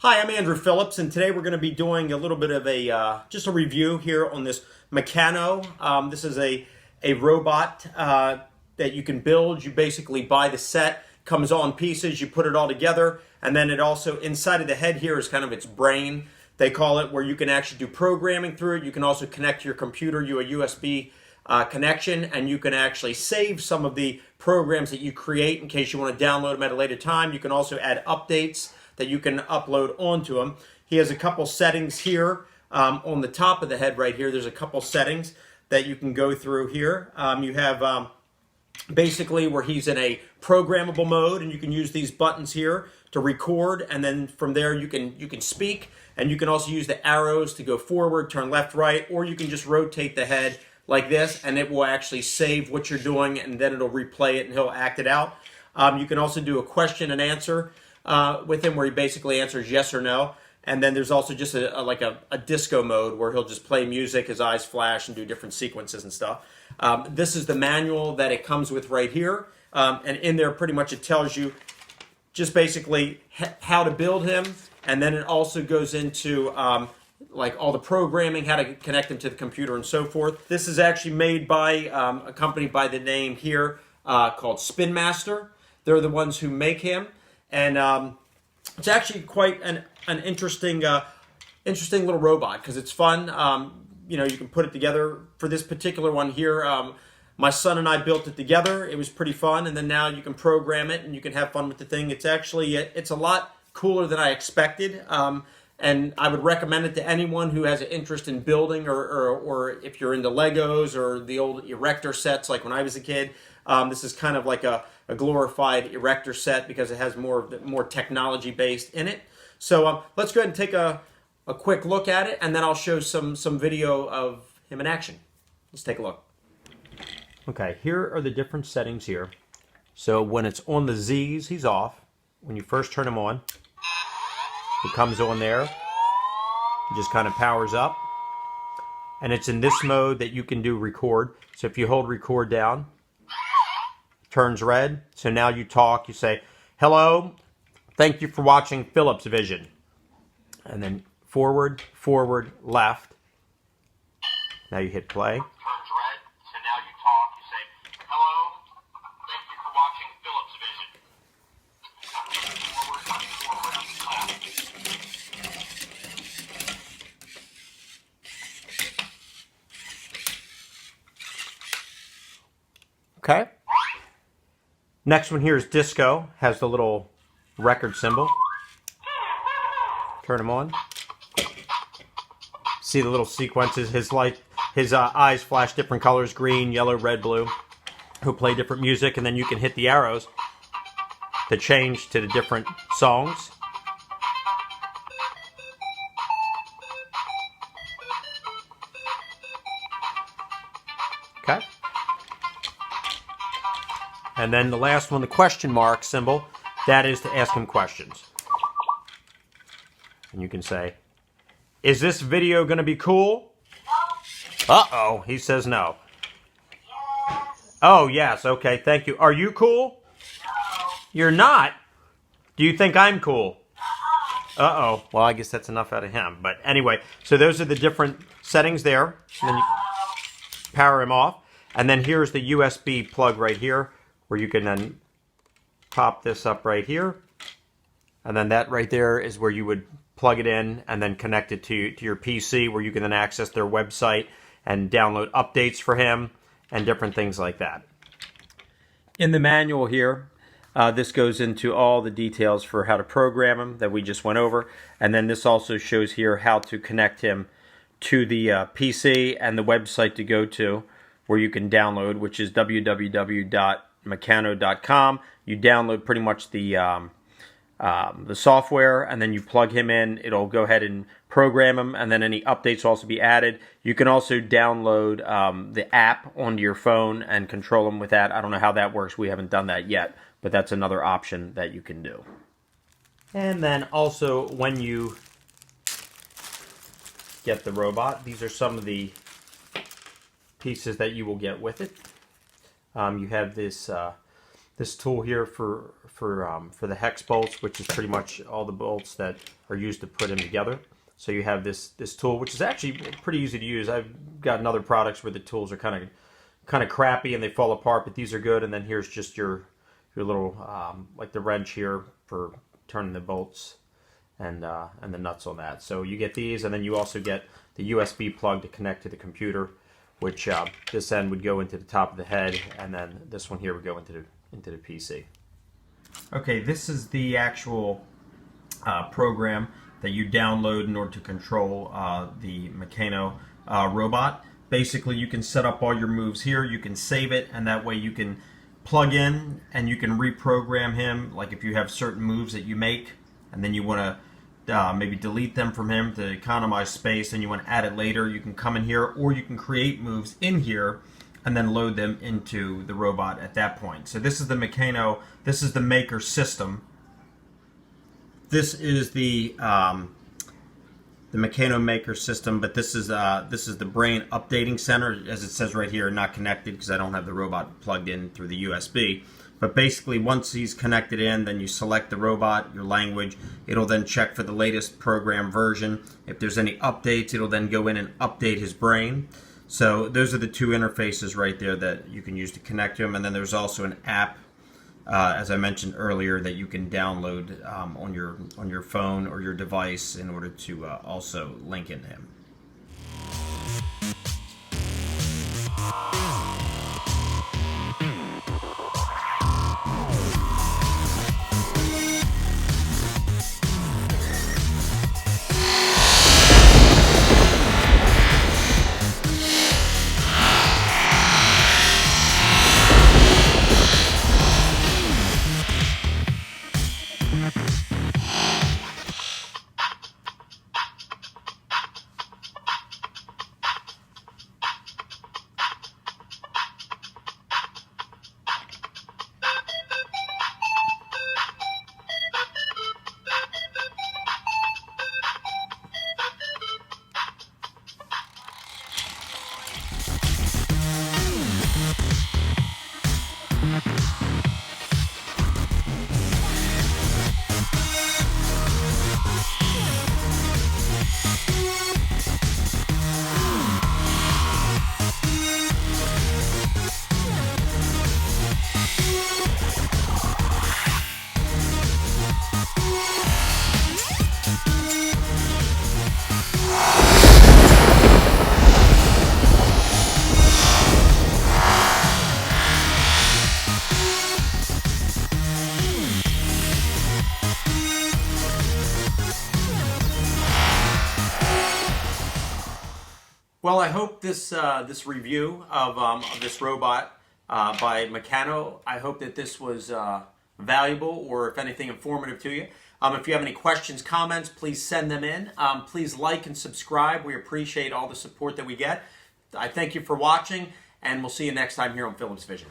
Hi, I'm Andrew Phillips, and today we're going to be doing a little bit of just a review here on this Meccano. This is a robot that you can build. You basically buy the set, comes all in pieces, you put it all together, and then it also, inside of the head here is kind of its brain, they call it, where you can actually do programming through it. You can also connect to your computer, a USB connection, and you can actually save some of the programs that you create in case you want to download them at a later time. You can also add updates that you can upload onto them. He has a couple settings here on the top of the head right here. There's a couple settings that you can go through here. You have basically where he's in a programmable mode, and you can use these buttons here to record, and then from there you can speak, and you can also use the arrows to go forward, turn left, right, or you can just rotate the head like this, and it will actually save what you're doing, and then it'll replay it and he'll act it out. You can also do a question and answer with him, where he basically answers yes or no. And then there's also just like a disco mode where he'll just play music, his eyes flash, and do different sequences and stuff. This is the manual that it comes with right here. And in there, pretty much it tells you just basically how to build him. And then it also goes into like all the programming, how to connect him to the computer and so forth. This is actually made by a company by the name here called Spin Master. They're the ones who make him. And it's actually quite an interesting little robot, because it's fun. You can put it together. For this particular one here, my son and I built it together. It was pretty fun, and then now you can program it and you can have fun with the thing. It's actually it's a lot cooler than I expected, and I would recommend it to anyone who has an interest in building, or if you're into Legos or the old erector sets like when I was a kid. This is kind of like a glorified erector set because it has more technology based in it. So let's go ahead and take a quick look at it, and then I'll show some video of him in action. Let's take a look. Okay, here are the different settings here. So when it's on the Z's, he's off. When you first turn him on, he comes on there. He just kind of powers up. And it's in this mode that you can do record. So if you hold record down, turns red. So now you talk, you say, "Hello, thank you for watching Phillips Vision." And then forward, forward, left. Now you hit play. Turns red. So now you talk, you say, "Hello, thank you for watching Phillips Vision." Forward, left. Okay. Next one here is disco. Has the little record symbol. Turn him on. See the little sequences. His eyes flash different colors: green, yellow, red, blue. He'll play different music, and then you can hit the arrows to change to the different songs. Okay. And then the last one, the question mark symbol, that is to ask him questions. And you can say, "Is this video going to be cool?" No. Uh-oh, he says no. Yes. Oh, yes, okay, thank you. Are you cool? No. You're not? Do you think I'm cool? Uh-oh, well, I guess that's enough out of him. But anyway, so those are the different settings there. And then you power him off. And then here's the USB plug right here, where you can then pop this up right here. And then that right there is where you would plug it in and then connect it to your PC, where you can then access their website and download updates for him and different things like that. In the manual here, this goes into all the details for how to program him that we just went over. And then this also shows here how to connect him to the PC and the website to go to, where you can download, which is www.meccano.com. You download pretty much the software, and then you plug him in. It'll go ahead and program him, and then any updates will also be added. You can also download the app onto your phone and control him with that. I don't know how that works. We haven't done that yet, but that's another option that you can do. And then also, when you get the robot, these are some of the pieces that you will get with it. You have this this tool here for the hex bolts, which is pretty much all the bolts that are used to put them together. So you have this tool, which is actually pretty easy to use. I've gotten other products where the tools are kind of crappy and they fall apart, but these are good. And then here's just your little like the wrench here for turning the bolts and the nuts on that. So you get these, and then you also get the USB plug to connect to the computer, which this end would go into the top of the head, and then this one here would go into the PC. Okay, this is the actual program that you download in order to control the Meccano robot. Basically, you can set up all your moves here, you can save it, and that way you can plug in and you can reprogram him. Like if you have certain moves that you make and then you want to maybe delete them from him to economize space and you want to add it later, you can come in here, or you can create moves in here and then load them into the robot at that point. So this is the Meccano, this is the maker system. This is the Meccano maker system, but this is the brain updating center, as it says right here, not connected because I don't have the robot plugged in through the USB. But basically, once he's connected in, then you select the robot, your language. It'll then check for the latest program version. If there's any updates, it'll then go in and update his brain. So those are the two interfaces right there that you can use to connect to him. And then there's also an app, as I mentioned earlier, that you can download on your phone or your device in order to also link into him. Well, I hope this this review of this robot by Meccano, I hope that this was valuable, or if anything, informative to you. If you have any questions, comments, please send them in. Please like and subscribe. We appreciate all the support that we get. I thank you for watching, and we'll see you next time here on Phillips Vision.